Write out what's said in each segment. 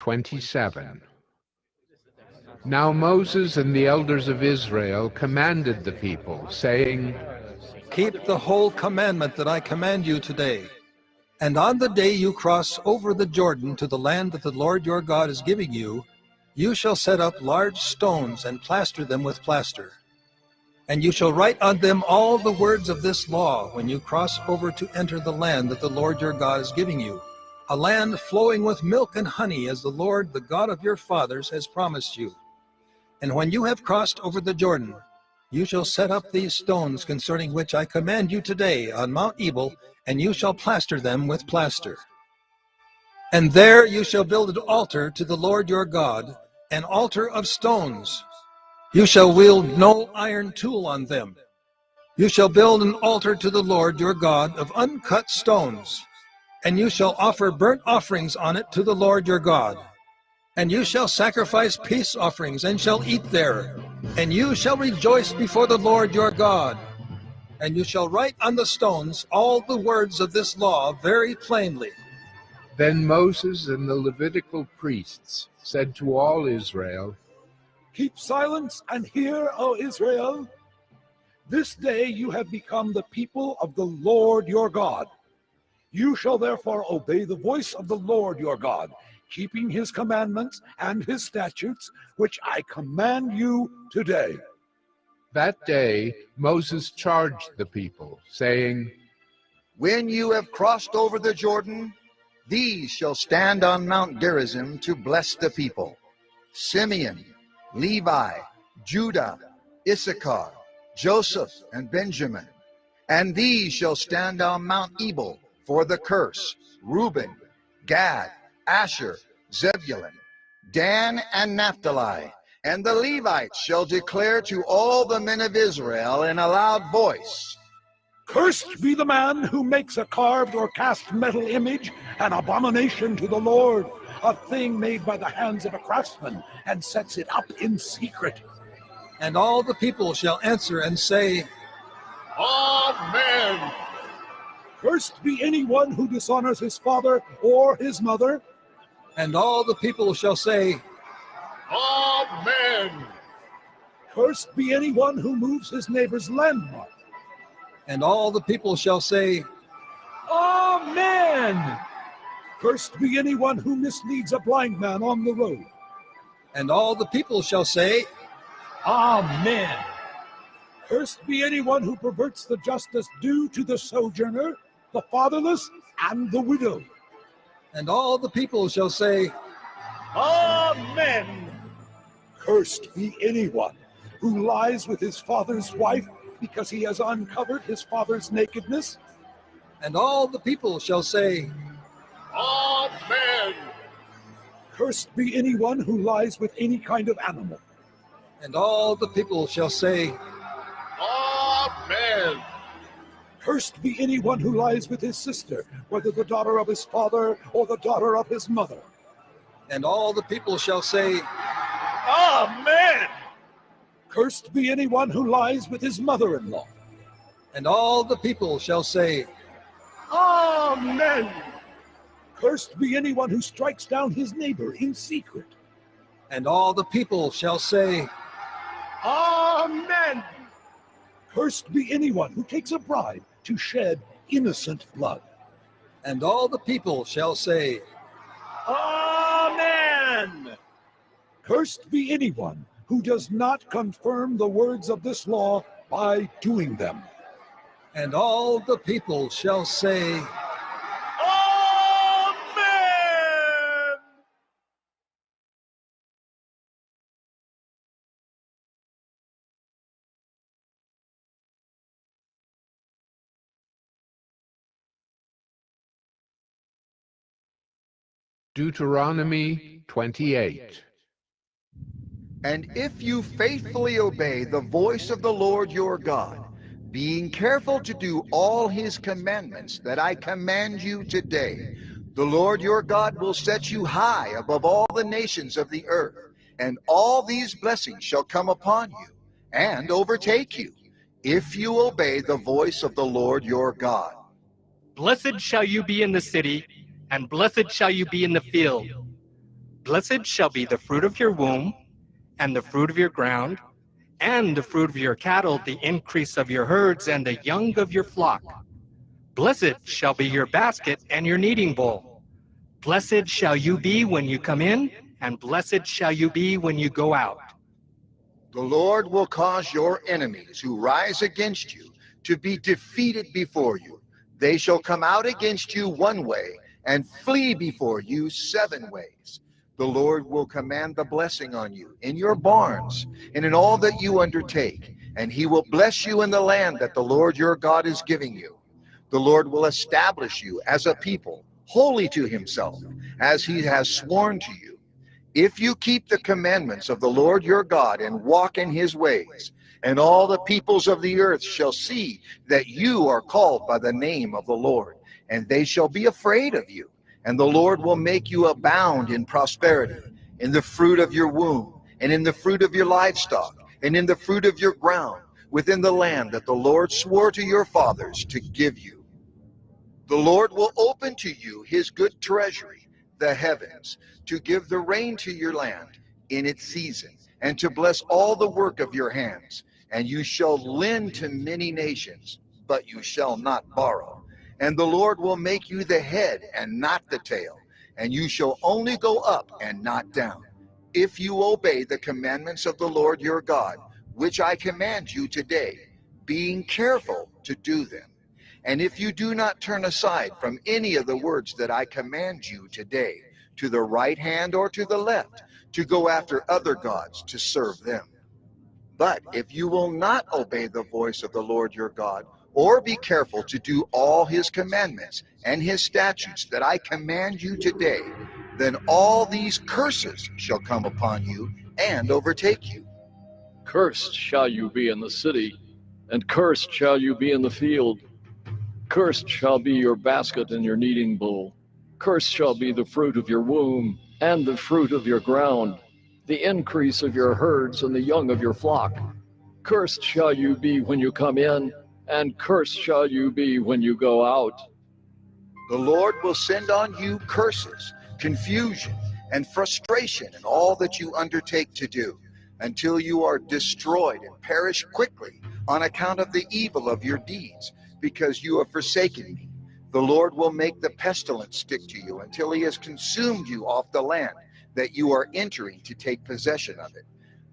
27. Now Moses and the elders of Israel commanded the people, saying, Keep the whole commandment that I command you today. And on the day you cross over the Jordan to the land that the Lord your God is giving you, you shall set up large stones and plaster them with plaster. And you shall write on them all the words of this law when you cross over to enter the land that the Lord your God is giving you, a land flowing with milk and honey, as the Lord, the God of your fathers, has promised you. And when you have crossed over the Jordan, you shall set up these stones concerning which I command you today on Mount Ebal, and you shall plaster them with plaster. And there you shall build an altar to the Lord your God, an altar of stones. You shall wield no iron tool on them. You shall build an altar to the Lord your God of uncut stones, and you shall offer burnt offerings on it to the Lord your God. And you shall sacrifice peace offerings, and shall eat there. And you shall rejoice before the Lord your God. And you shall write on the stones all the words of this law very plainly. Then Moses and the Levitical priests said to all Israel, Keep silence and hear, O Israel. This day you have become the people of the Lord your God. You shall therefore obey the voice of the Lord your God, keeping his commandments and his statutes, which I command you today. That day Moses charged the people, saying, When you have crossed over the Jordan, these shall stand on Mount Gerizim to bless the people: Simeon, Levi, Judah, Issachar, Joseph, and Benjamin. And these shall stand on Mount Ebal for the curse: Reuben, Gad, Asher, Zebulun, Dan, and Naphtali. And the Levites shall declare to all the men of Israel in a loud voice, Cursed be the man who makes a carved or cast metal image, an abomination to the Lord, a thing made by the hands of a craftsman, and sets it up in secret. And all the people shall answer and say, Amen. Cursed be anyone who dishonors his father or his mother. And all the people shall say, Amen. Cursed be anyone who moves his neighbor's landmark. And all the people shall say, Amen. Cursed be anyone who misleads a blind man on the road. And all the people shall say, Amen. Cursed be anyone who perverts the justice due to the sojourner, the fatherless, and the widow. And all the people shall say, Amen. Cursed be anyone who lies with his father's wife because he has uncovered his father's nakedness. And all the people shall say, Amen. Cursed be anyone who lies with any kind of animal. And all the people shall say, Amen. Cursed be anyone who lies with his sister, whether the daughter of his father or the daughter of his mother. And all the people shall say, Amen. Cursed be anyone who lies with his mother-in-law. And all the people shall say, Amen. Cursed be anyone who strikes down his neighbor in secret. And all the people shall say, Amen. Cursed be anyone who takes a bribe to shed innocent blood. And all the people shall say, Amen. Cursed be anyone who does not confirm the words of this law by doing them. And all the people shall say, Amen. Deuteronomy 28. And if you faithfully obey the voice of the Lord your God, being careful to do all his commandments that I command you today, the Lord your God will set you high above all the nations of the earth, and all these blessings shall come upon you and overtake you, if you obey the voice of the Lord your God. Blessed shall you be in the city, and blessed shall you be in the field. Blessed shall be the fruit of your womb, and the fruit of your ground, and the fruit of your cattle, the increase of your herds, and the young of your flock. Blessed shall be your basket and your kneading bowl. Blessed shall you be when you come in, and blessed shall you be when you go out. The Lord will cause your enemies who rise against you to be defeated before you. They shall come out against you one way and flee before you 7 ways. The Lord will command the blessing on you in your barns and in all that you undertake, and he will bless you in the land that the Lord your God is giving you. The Lord will establish you as a people, holy to himself, as he has sworn to you. If you keep the commandments of the Lord your God and walk in his ways, and all the peoples of the earth shall see that you are called by the name of the Lord, and they shall be afraid of you. And the Lord will make you abound in prosperity, in the fruit of your womb, and in the fruit of your livestock, and in the fruit of your ground, within the land that the Lord swore to your fathers to give you. The Lord will open to you his good treasury, the heavens, to give the rain to your land in its season, and to bless all the work of your hands. And you shall lend to many nations, but you shall not borrow. And the Lord will make you the head and not the tail, and you shall only go up and not down, if you obey the commandments of the Lord your God, which I command you today, being careful to do them. And if you do not turn aside from any of the words that I command you today, to the right hand or to the left, to go after other gods to serve them. But if you will not obey the voice of the Lord your God, or be careful to do all his commandments and his statutes that I command you today, then all these curses shall come upon you and overtake you. Cursed shall you be in the city, and cursed shall you be in the field. Cursed shall be your basket and your kneading bowl. Cursed shall be the fruit of your womb, and the fruit of your ground, the increase of your herds and the young of your flock. Cursed shall you be when you come in, and cursed shall you be when you go out. The Lord will send on you curses, confusion, and frustration in all that you undertake to do, until you are destroyed and perish quickly on account of the evil of your deeds, because you have forsaken me. The Lord will make the pestilence stick to you until he has consumed you off the land that you are entering to take possession of it.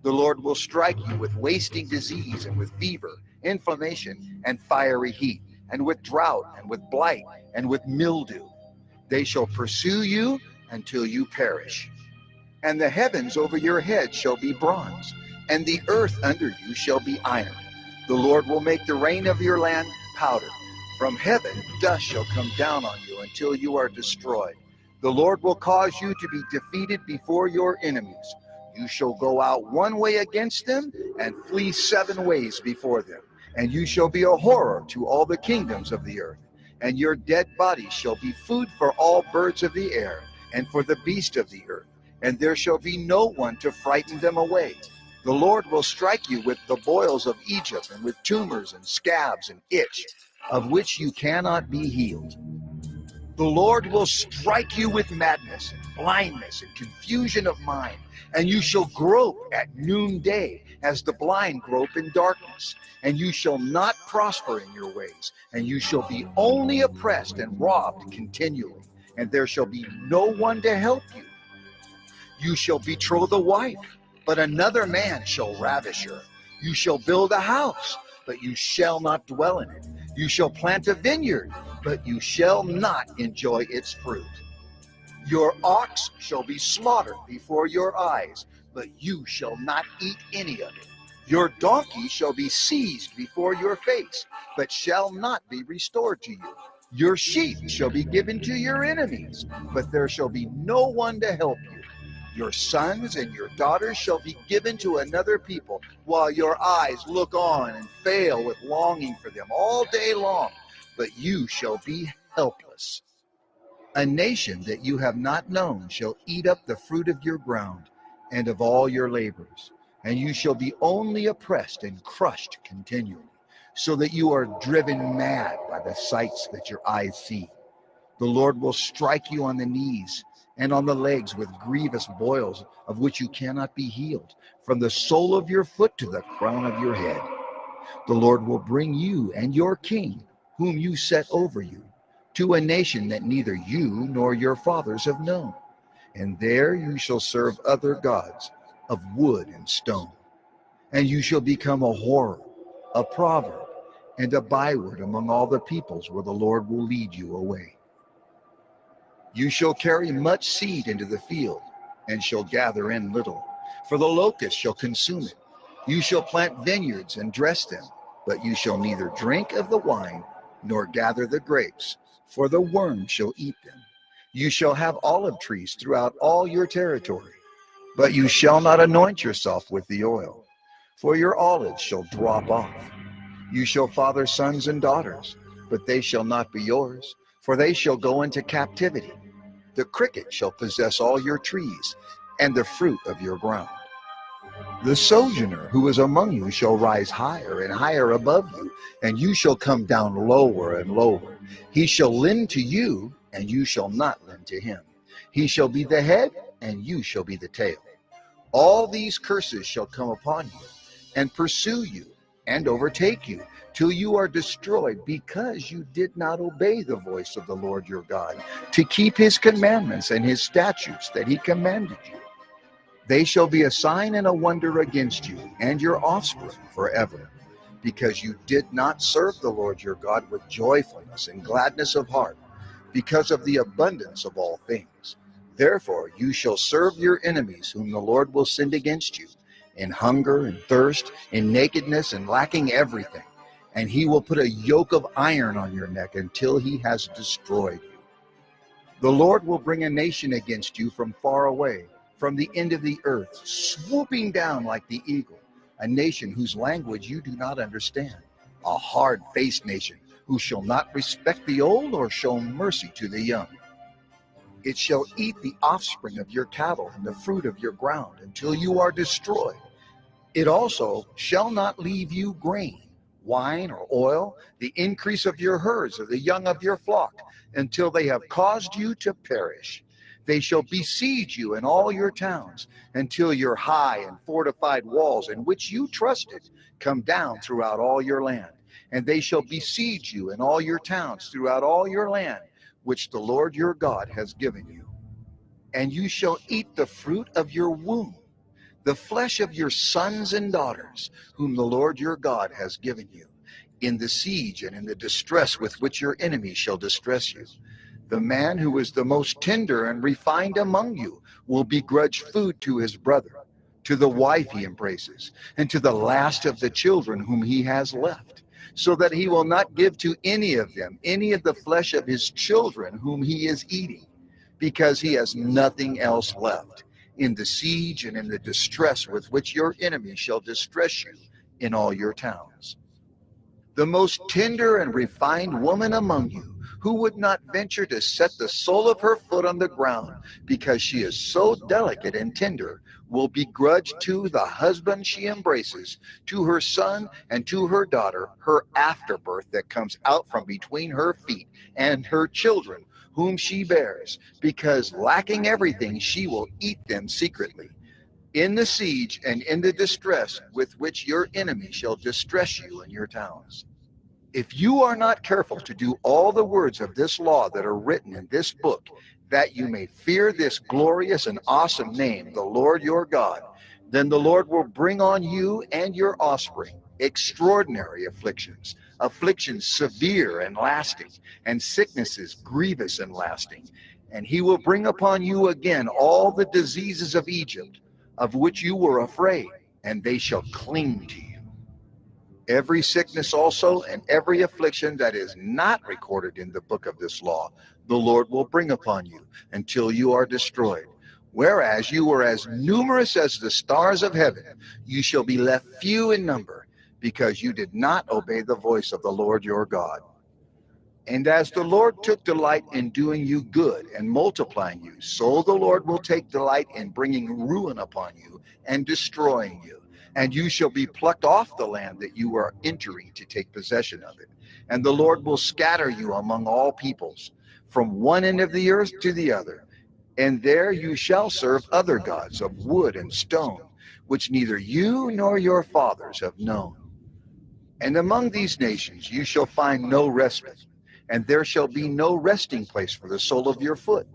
The Lord will strike you with wasting disease and with fever, inflammation, and fiery heat, and with drought, and with blight, and with mildew. They shall pursue you until you perish. And the heavens over your head shall be bronze, and the earth under you shall be iron. The Lord will make the rain of your land powder. From heaven dust shall come down on you until you are destroyed. The Lord will cause you to be defeated before your enemies. You shall go out one way against them and flee 7 ways before them. And you shall be a horror to all the kingdoms of the earth. And your dead bodies shall be food for all birds of the air and for the beasts of the earth. And there shall be no one to frighten them away. The Lord will strike you with the boils of Egypt, and with tumors and scabs and itch, of which you cannot be healed. The Lord will strike you with madness and blindness and confusion of mind, and you shall grope at noonday as the blind grope in darkness. And you shall not prosper in your ways, and you shall be only oppressed and robbed continually, and there shall be no one to help you. You shall betroth a wife, but another man shall ravish her. You shall build a house, but you shall not dwell in it. You shall plant a vineyard, but you shall not enjoy its fruit. Your ox shall be slaughtered before your eyes, but you shall not eat any of it. Your donkey shall be seized before your face, but shall not be restored to you. Your sheep shall be given to your enemies, but there shall be no one to help you. Your sons and your daughters shall be given to another people, while your eyes look on and fail with longing for them all day long, but you shall be helpless. A nation that you have not known shall eat up the fruit of your ground and of all your labors, and you shall be only oppressed and crushed continually, so that you are driven mad by the sights that your eyes see. The Lord will strike you on the knees and on the legs with grievous boils, of which you cannot be healed, from the sole of your foot to the crown of your head. The Lord will bring you and your king, whom you set over you, to a nation that neither you nor your fathers have known. And there you shall serve other gods of wood and stone. And you shall become a horror, a proverb, and a byword among all the peoples where the Lord will lead you away. You shall carry much seed into the field, and shall gather in little, for the locust shall consume it. You shall plant vineyards and dress them, but you shall neither drink of the wine nor gather the grapes, for the worm shall eat them. You shall have olive trees throughout all your territory, but you shall not anoint yourself with the oil, for your olives shall drop off. You shall father sons and daughters, but they shall not be yours, for they shall go into captivity. The cricket shall possess all your trees, and the fruit of your ground. The sojourner who is among you shall rise higher and higher above you, and you shall come down lower and lower. He shall lend to you, and you shall not lend to him. He shall be the head, and you shall be the tail. All these curses shall come upon you, and pursue you, and overtake you, till you are destroyed, because you did not obey the voice of the Lord your God, to keep his commandments and his statutes that he commanded you. They shall be a sign and a wonder against you and your offspring forever, because you did not serve the Lord your God with joyfulness and gladness of heart, because of the abundance of all things. Therefore you shall serve your enemies, whom the Lord will send against you, in hunger and thirst, in nakedness and lacking everything. And he will put a yoke of iron on your neck until he has destroyed you. The Lord will bring a nation against you from far away, from the end of the earth, swooping down like the eagle, a nation whose language you do not understand, a hard-faced nation who shall not respect the old or show mercy to the young. It shall eat the offspring of your cattle and the fruit of your ground until you are destroyed. It also shall not leave you grain, wine, or oil, the increase of your herds or the young of your flock, until they have caused you to perish. They shall besiege you in all your towns, until your high and fortified walls, in which you trusted, come down throughout all your land. And they shall besiege you in all your towns throughout all your land, which the Lord your God has given you. And you shall eat the fruit of your womb, the flesh of your sons and daughters, whom the Lord your God has given you, in the siege and in the distress with which your enemies shall distress you. The man who is the most tender and refined among you will begrudge food to his brother, to the wife he embraces, and to the last of the children whom he has left, so that he will not give to any of them any of the flesh of his children whom he is eating, because he has nothing else left, in the siege and in the distress with which your enemies shall distress you in all your towns. The most tender and refined woman among you, who would not venture to set the sole of her foot on the ground, because she is so delicate and tender, will begrudge to the husband she embraces, to her son and to her daughter, her afterbirth that comes out from between her feet, and her children whom she bears, because lacking everything she will eat them secretly, in the siege and in the distress with which your enemy shall distress you in your towns. If you are not careful to do all the words of this law that are written in this book, that you may fear this glorious and awesome name, the Lord your God, then the Lord will bring on you and your offspring extraordinary afflictions, afflictions severe and lasting, and sicknesses grievous and lasting. And he will bring upon you again all the diseases of Egypt, of which you were afraid, and they shall cling to you. Every sickness also and every affliction that is not recorded in the book of this law, the Lord will bring upon you until you are destroyed. Whereas you were as numerous as the stars of heaven, you shall be left few in number, because you did not obey the voice of the Lord your God. And as the Lord took delight in doing you good and multiplying you, so the Lord will take delight in bringing ruin upon you and destroying you. And you shall be plucked off the land that you are entering to take possession of it. And the Lord will scatter you among all peoples, from one end of the earth to the other. And there you shall serve other gods of wood and stone, which neither you nor your fathers have known. And among these nations you shall find no respite, and there shall be no resting place for the sole of your foot.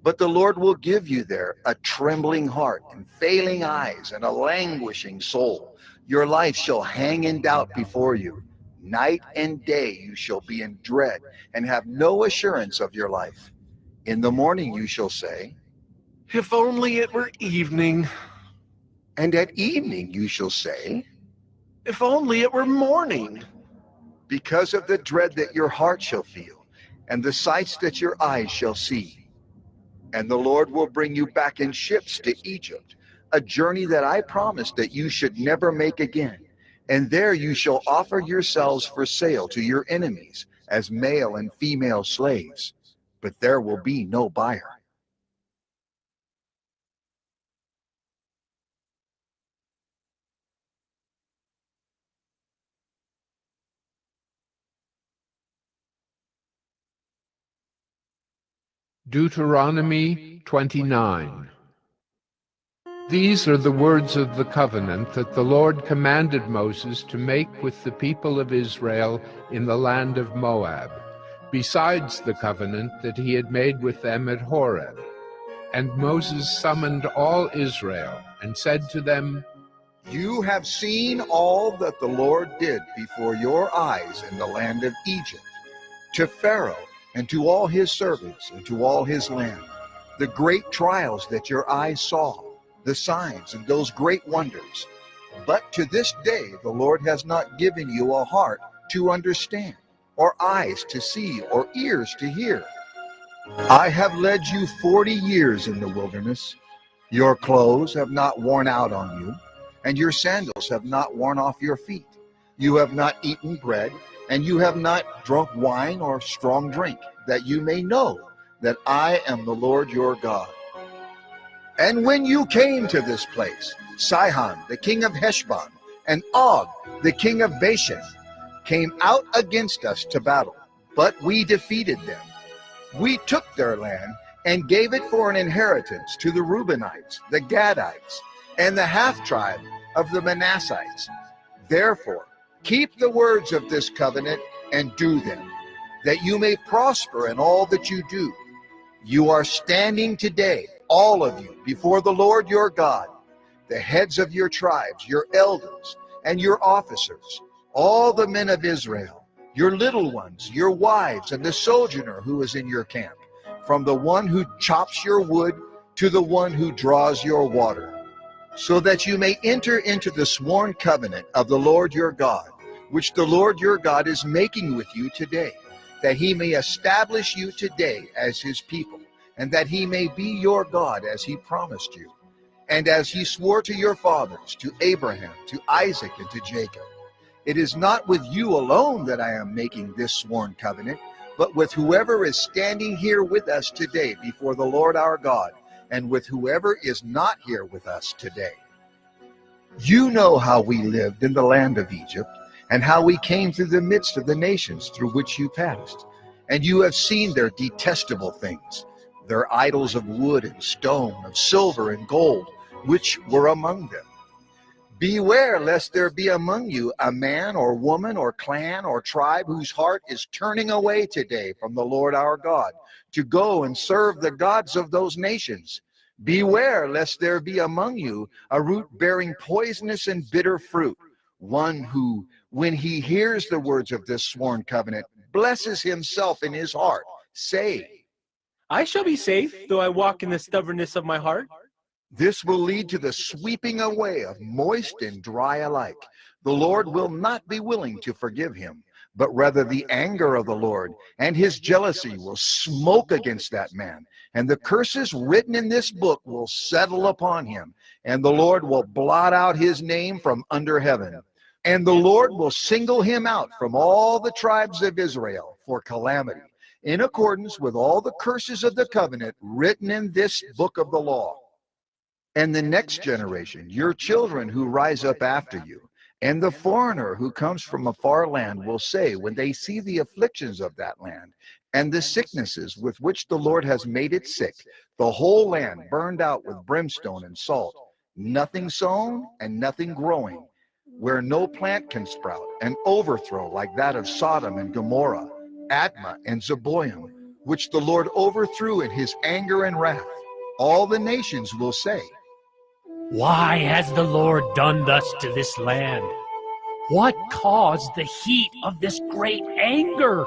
But the Lord will give you there a trembling heart and failing eyes and a languishing soul. Your life shall hang in doubt before you. Night and day you shall be in dread and have no assurance of your life. In the morning you shall say, If only it were evening. and at evening you shall say, If only it were morning. because of the dread that your heart shall feel, and the sights that your eyes shall see. And the Lord will bring you back in ships to Egypt, a journey that I promised that you should never make again. And there you shall offer yourselves for sale to your enemies as male and female slaves, but there will be no buyer. Deuteronomy 29. These are the words of the covenant that the Lord commanded Moses to make with the people of Israel in the land of Moab, besides the covenant that he had made with them at Horeb. And Moses summoned all Israel and said to them, You have seen all that the Lord did before your eyes in the land of Egypt, to Pharaoh and to all his servants and to all his land, the great trials that your eyes saw, the signs and those great wonders. But to this day the Lord has not given you a heart to understand, or eyes to see, or ears to hear. I have led you 40 years in the wilderness. Your clothes have not worn out on you, and your sandals have not worn off your feet. You have not eaten bread, and you have not drunk wine or strong drink, that you may know that I am the Lord your God. And when you came to this place, Sihon, the king of Heshbon, and Og, the king of Bashan, came out against us to battle, but we defeated them. We took their land and gave it for an inheritance to the Reubenites, the Gadites, and the half-tribe of the Manassites. Therefore, keep the words of this covenant and do them, that you may prosper in all that you do. You are standing today, all of you, before the Lord your God, the heads of your tribes, your elders, and your officers, all the men of Israel, your little ones, your wives, and the sojourner who is in your camp, from the one who chops your wood to the one who draws your water, so that you may enter into the sworn covenant of the Lord your God, which the Lord your God is making with you today, that he may establish you today as his people, and that he may be your God as he promised you, and as he swore to your fathers, to Abraham, to Isaac, and to Jacob. It is not with you alone that I am making this sworn covenant, but with whoever is standing here with us today before the Lord our God, and with whoever is not here with us today. You know how we lived in the land of Egypt, and how we came through the midst of the nations through which you passed. And you have seen their detestable things, their idols of wood and stone, of silver and gold, which were among them. Beware lest there be among you a man or woman or clan or tribe whose heart is turning away today from the Lord our God, to go and serve the gods of those nations. Beware lest there be among you a root bearing poisonous and bitter fruit, one who, when he hears the words of this sworn covenant, blesses himself in his heart, saying, I shall be safe, though I walk in the stubbornness of my heart. This will lead to the sweeping away of moist and dry alike. The Lord will not be willing to forgive him, but rather the anger of the Lord and his jealousy will smoke against that man, and the curses written in this book will settle upon him, and the Lord will blot out his name from under heaven. And the Lord will single him out from all the tribes of Israel for calamity, in accordance with all the curses of the covenant written in this book of the law. And the next generation, your children who rise up after you, and the foreigner who comes from a far land will say, when they see the afflictions of that land, and the sicknesses with which the Lord has made it sick, the whole land burned out with brimstone and salt, nothing sown and nothing growing, where no plant can sprout, an overthrow like that of Sodom and Gomorrah, Admah and Zeboim, which the Lord overthrew in his anger and wrath. All the nations will say, Why has the Lord done thus to this land? What caused the heat of this great anger?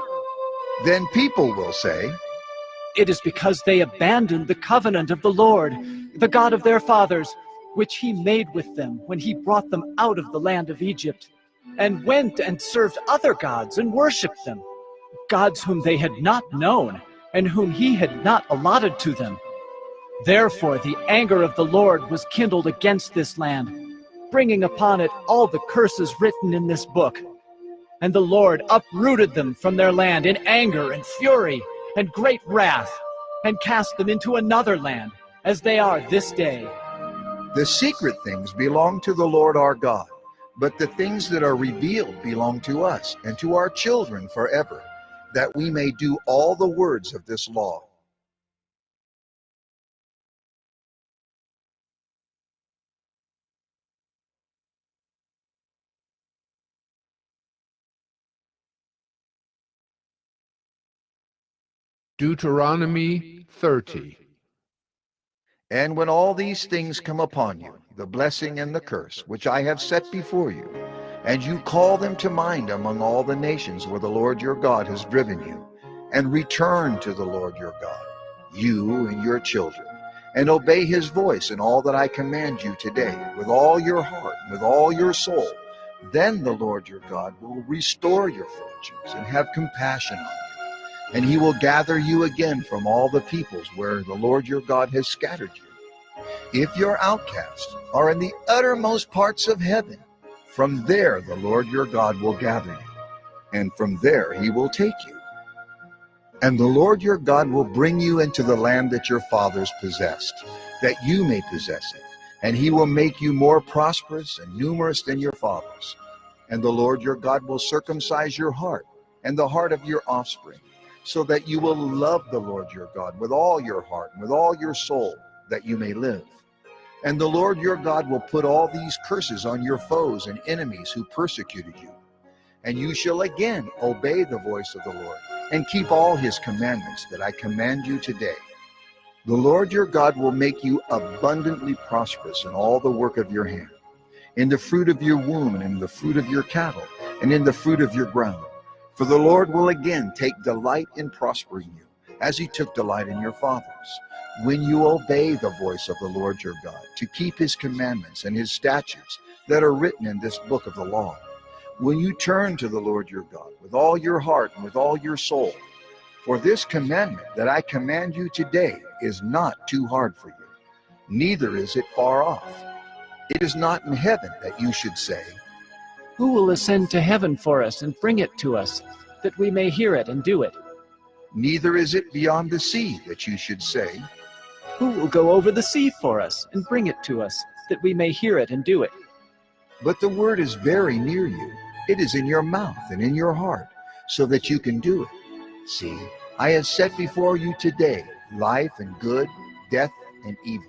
then people will say, It is because they abandoned the covenant of the Lord, the God of their fathers, which he made with them when he brought them out of the land of Egypt, and went and served other gods and worshipped them, gods whom they had not known, and whom he had not allotted to them. Therefore the anger of the Lord was kindled against this land, bringing upon it all the curses written in this book. And the Lord uprooted them from their land in anger and fury and great wrath, and cast them into another land, as they are this day. the secret things belong to the Lord our God, but the things that are revealed belong to us and to our children forever, that we may do all the words of this law. Deuteronomy 30. And when all these things come upon you, the blessing and the curse, which I have set before you, and you call them to mind among all the nations where the Lord your God has driven you, and return to the Lord your God, you and your children, and obey his voice in all that I command you today, with all your heart, and with all your soul, then the Lord your God will restore your fortunes and have compassion on you. And he will gather you again from all the peoples where the Lord your God has scattered you. If your outcasts are in the uttermost parts of heaven, from there the Lord your God will gather you, and from there he will take you. And the Lord your God will bring you into the land that your fathers possessed, that you may possess it. And he will make you more prosperous and numerous than your fathers. And the Lord your God will circumcise your heart and the heart of your offspring, so that you will love the Lord your God with all your heart and with all your soul, that you may live. And the Lord your God will put all these curses on your foes and enemies who persecuted you. And you shall again obey the voice of the Lord, and keep all his commandments that I command you today. The Lord your God will make you abundantly prosperous in all the work of your hand, in the fruit of your womb, and in the fruit of your cattle, and in the fruit of your ground. For the Lord will again take delight in prospering you, as he took delight in your fathers, when you obey the voice of the Lord your God, to keep his commandments and his statutes that are written in this book of the law. When you turn to the Lord your God with all your heart and with all your soul. For this commandment that I command you today is not too hard for you, neither is it far off. It is not in heaven that you should say, Who will ascend to heaven for us and bring it to us, that we may hear it and do it? neither is it beyond the sea that you should say, Who will go over the sea for us and bring it to us, that we may hear it and do it? but the word is very near you. It is in your mouth and in your heart, so that you can do it. See, I have set before you today life and good, death and evil.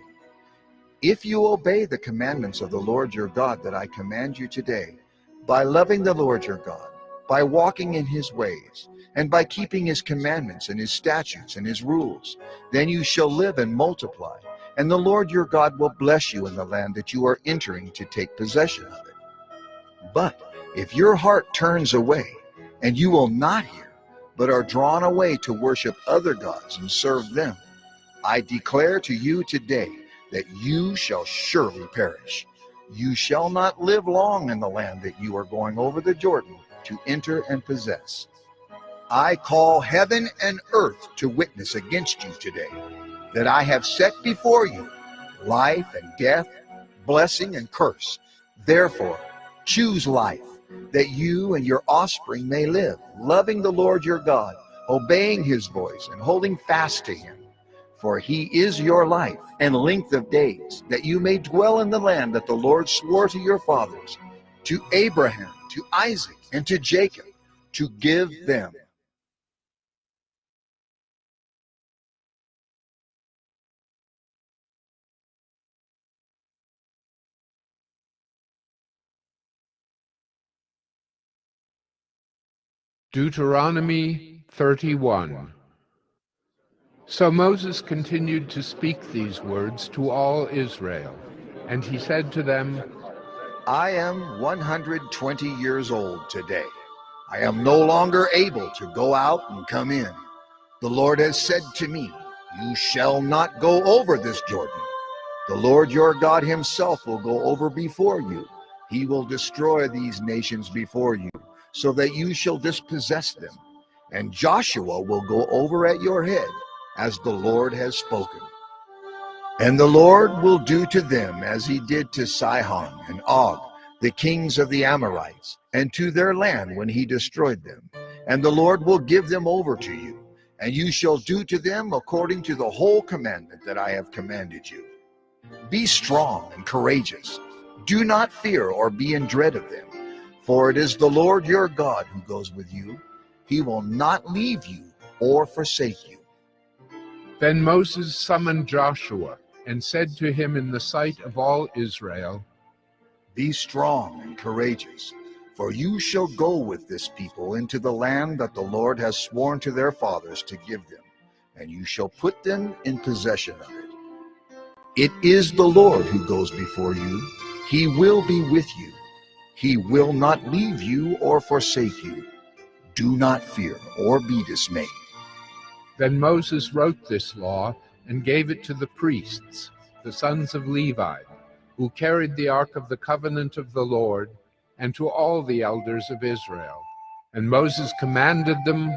If you obey the commandments of the Lord your God that I command you today, by loving the Lord your God, by walking in his ways, and by keeping his commandments and his statutes and his rules, then you shall live and multiply, and the Lord your God will bless you in the land that you are entering to take possession of it. But if your heart turns away, and you will not hear, but are drawn away to worship other gods and serve them, I declare to you today that you shall surely perish. You shall not live long in the land that you are going over the Jordan to enter and possess. I call heaven and earth to witness against you today, that I have set before you life and death, blessing and curse. Therefore, choose life, that you and your offspring may live, loving the Lord your God, obeying his voice, and holding fast to him. For he is your life and length of days, that you may dwell in the land that the Lord swore to your fathers, to Abraham, to Isaac, and to Jacob, to give them. Deuteronomy 31. So Moses continued to speak these words to all Israel, and he said to them, I am 120 years old today. I am no longer able to go out and come in. The Lord has said to me, you shall not go over this Jordan. The Lord your God himself will go over before you. He will destroy these nations before you, so that you shall dispossess them. And Joshua will go over at your head, as the Lord has spoken. And the Lord will do to them as he did to Sihon and Og, the kings of the Amorites, and to their land when he destroyed them. And the Lord will give them over to you, and you shall do to them according to the whole commandment that I have commanded you. Be strong and courageous. Do not fear or be in dread of them, for it is the Lord your God who goes with you. He will not leave you or forsake you. Then Moses summoned Joshua and said to him in the sight of all Israel, Be strong and courageous, for you shall go with this people into the land that the Lord has sworn to their fathers to give them, and you shall put them in possession of it. It is the Lord who goes before you. He will be with you. He will not leave you or forsake you. Do not fear or be dismayed. Then Moses wrote this law and gave it to the priests, the sons of Levi, who carried the ark of the covenant of the Lord, and to all the elders of Israel. And Moses commanded them,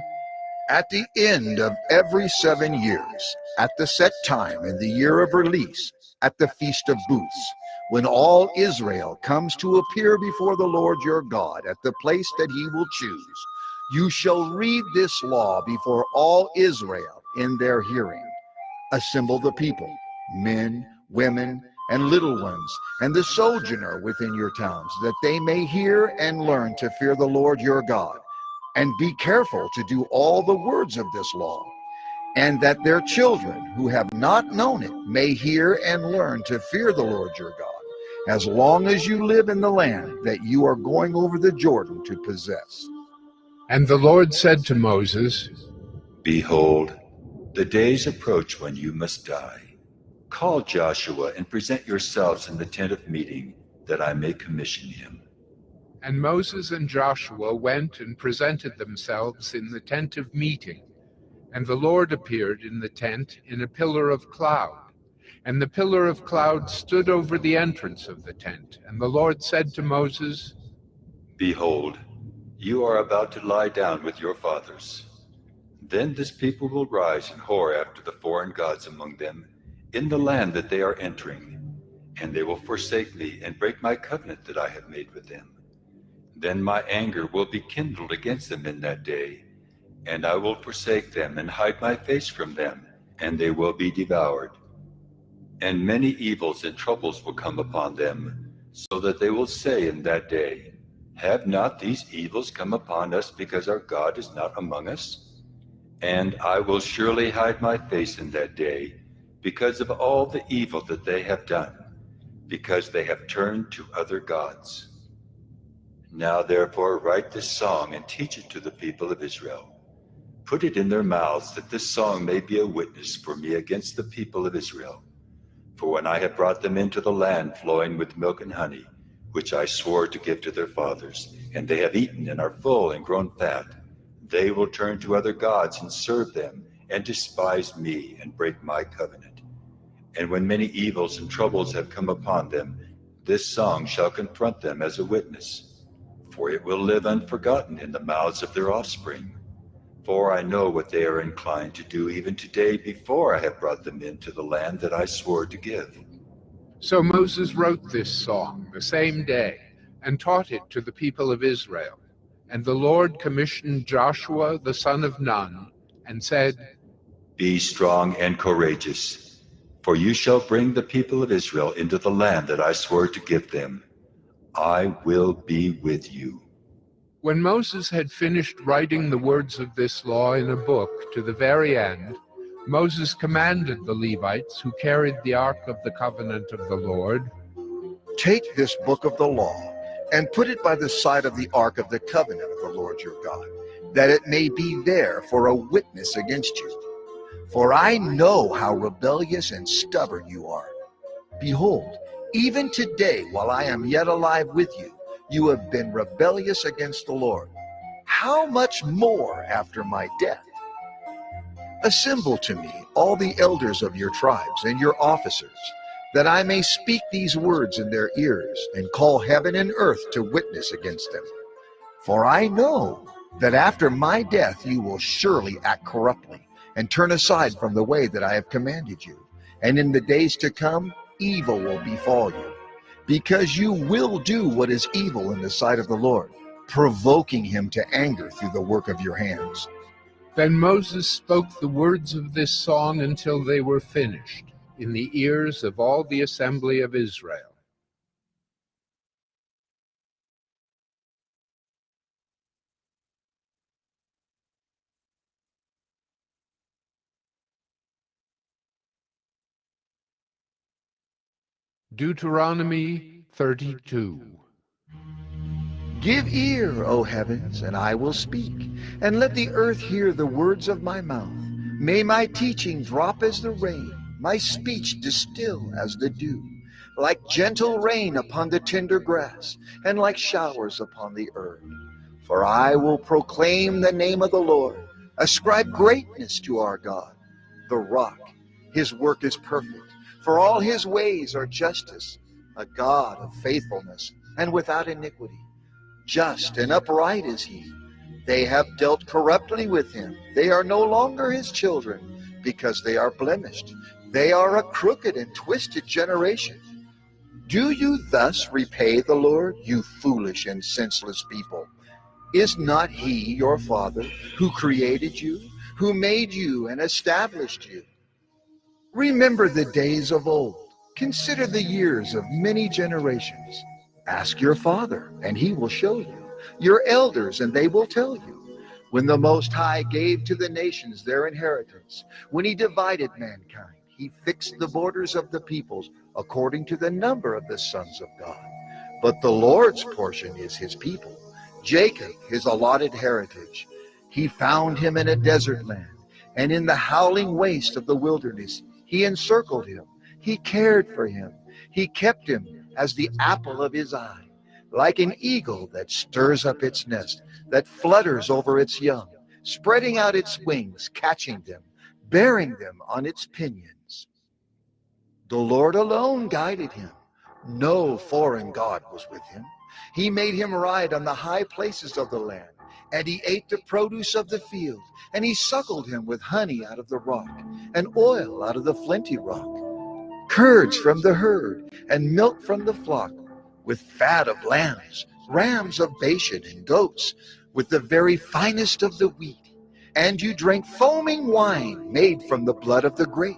At the end of every 7 years, at the set time in the year of release, at the Feast of Booths, when all Israel comes to appear before the Lord your God at the place that he will choose, you shall read this law before all Israel in their hearing. Assemble the people, men, women, and little ones, and the sojourner within your towns, that they may hear and learn to fear the Lord your God. And be careful to do all the words of this law, and that their children who have not known it may hear and learn to fear the Lord your God, as long as you live in the land that you are going over the Jordan to possess. And the Lord said to Moses, Behold, the days approach when you must die. Call Joshua and present yourselves in the tent of meeting, that I may commission him. And Moses and Joshua went and presented themselves in the tent of meeting. And the Lord appeared in the tent in a pillar of cloud. And the pillar of cloud stood over the entrance of the tent. And the Lord said to Moses, Behold, you are about to lie down with your fathers. Then this people will rise and whore after the foreign gods among them in the land that they are entering. And they will forsake me and break my covenant that I have made with them. Then my anger will be kindled against them in that day, and I will forsake them and hide my face from them, and they will be devoured. And many evils and troubles will come upon them, so that they will say in that day, Have not these evils come upon us because our God is not among us? And I will surely hide my face in that day, because of all the evil that they have done, because they have turned to other gods. Now therefore write this song and teach it to the people of Israel. Put it in their mouths, that this song may be a witness for me against the people of Israel. For when I have brought them into the land flowing with milk and honey, which I swore to give to their fathers, and they have eaten and are full and grown fat, they will turn to other gods and serve them, and despise me and break my covenant. And when many evils and troubles have come upon them, this song shall confront them as a witness. For it will live unforgotten in the mouths of their offspring. For I know what they are inclined to do even today, before I have brought them into the land that I swore to give. So Moses wrote this song the same day and taught it to the people of Israel. And the Lord commissioned Joshua the son of Nun and said, Be strong and courageous, for you shall bring the people of Israel into the land that I swore to give them. I will be with you. When Moses had finished writing the words of this law in a book to the very end, Moses commanded the Levites who carried the ark of the covenant of the Lord, Take this book of the law and put it by the side of the ark of the covenant of the Lord your God, that it may be there for a witness against you. For I know how rebellious and stubborn you are. Behold, even today, while I am yet alive with you, you have been rebellious against the Lord. How much more after my death? Assemble to me all the elders of your tribes and your officers, that I may speak these words in their ears, and call heaven and earth to witness against them. For I know that after my death you will surely act corruptly, and turn aside from the way that I have commanded you. And in the days to come, evil will befall you, because you will do what is evil in the sight of the Lord, provoking him to anger through the work of your hands. Then Moses spoke the words of this song until they were finished, in the ears of all the assembly of Israel. Deuteronomy 32. Give ear, O heavens, and I will speak, and let the earth hear the words of my mouth. May my teaching drop as the rain, my speech distill as the dew, like gentle rain upon the tender grass, and like showers upon the earth. For I will proclaim the name of the Lord, ascribe greatness to our God, the rock. His work is perfect, for all his ways are justice, a God of faithfulness and without iniquity. Just and upright is he. They have dealt corruptly with him. They are no longer his children, because they are blemished. They are a crooked and twisted generation. Do you thus repay the Lord, you foolish and senseless people? Is not he your father, who created you, who made you and established you? Remember the days of old. Consider the years of many generations. Ask your father, and he will show you, your elders, and they will tell you. When the Most High gave to the nations their inheritance, when he divided mankind, he fixed the borders of the peoples according to the number of the sons of God. But the Lord's portion is his people, Jacob his allotted heritage. He found him in a desert land, and in the howling waste of the wilderness he encircled him. He cared for him. He kept him as the apple of his eye, like an eagle that stirs up its nest, that flutters over its young, spreading out its wings, catching them, bearing them on its pinions. The Lord alone guided him. No foreign god was with him. He made him ride on the high places of the land, and he ate the produce of the field, and he suckled him with honey out of the rock, and oil out of the flinty rock, curds from the herd, and milk from the flock, with fat of lambs, rams of Bashan, and goats, with the very finest of the wheat. And you drank foaming wine made from the blood of the grape.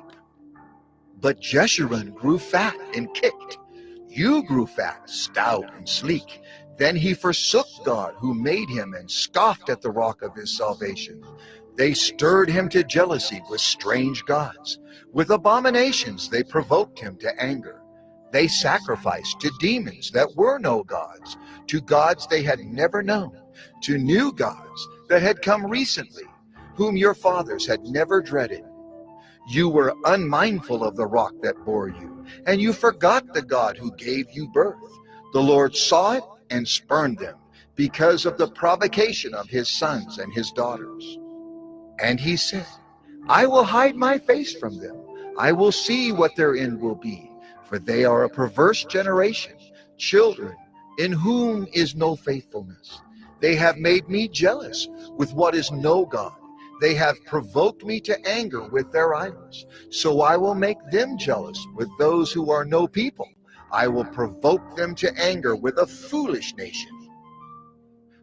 But Jeshurun grew fat and kicked. You grew fat, stout, and sleek. Then he forsook God who made him, and scoffed at the rock of his salvation. They stirred him to jealousy with strange gods. With abominations they provoked him to anger. They sacrificed to demons that were no gods, to gods they had never known, to new gods that had come recently, whom your fathers had never dreaded. You were unmindful of the rock that bore you, and you forgot the God who gave you birth. The Lord saw it and spurned them, because of the provocation of his sons and his daughters. And he said, I will hide my face from them. I will see what their end will be, for they are a perverse generation, children in whom is no faithfulness. They have made me jealous with what is no God. They have provoked me to anger with their idols. So I will make them jealous with those who are no people. I will provoke them to anger with a foolish nation.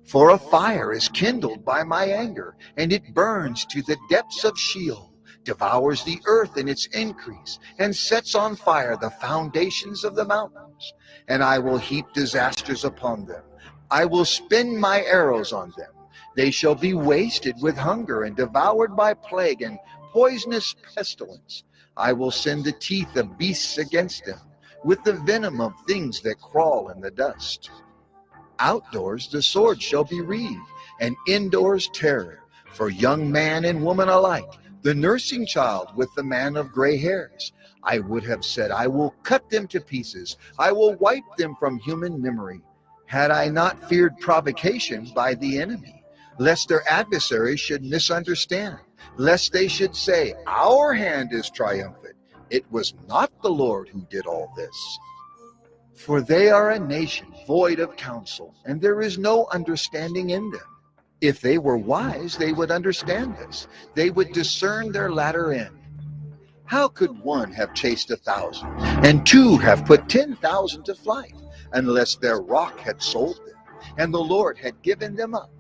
For a fire is kindled by my anger, and it burns to the depths of Sheol, devours the earth in its increase, and sets on fire the foundations of the mountains. And I will heap disasters upon them. I will spin my arrows on them. They shall be wasted with hunger and devoured by plague and poisonous pestilence. I will send the teeth of beasts against them, with the venom of things that crawl in the dust. Outdoors the sword shall be wreathed, an indoors terror for young man and woman alike, the nursing child with the man of gray hairs. I would have said, I will cut them to pieces. I will wipe them from human memory, had I not feared provocation by the enemy, lest their adversaries should misunderstand, lest they should say, our hand is triumphant. It was not the Lord who did all this. For they are a nation void of counsel, and there is no understanding in them. If they were wise, they would understand this. They would discern their latter end. How could one have chased 1,000, and two have put 10,000 to flight, unless their rock had sold them, and the Lord had given them up?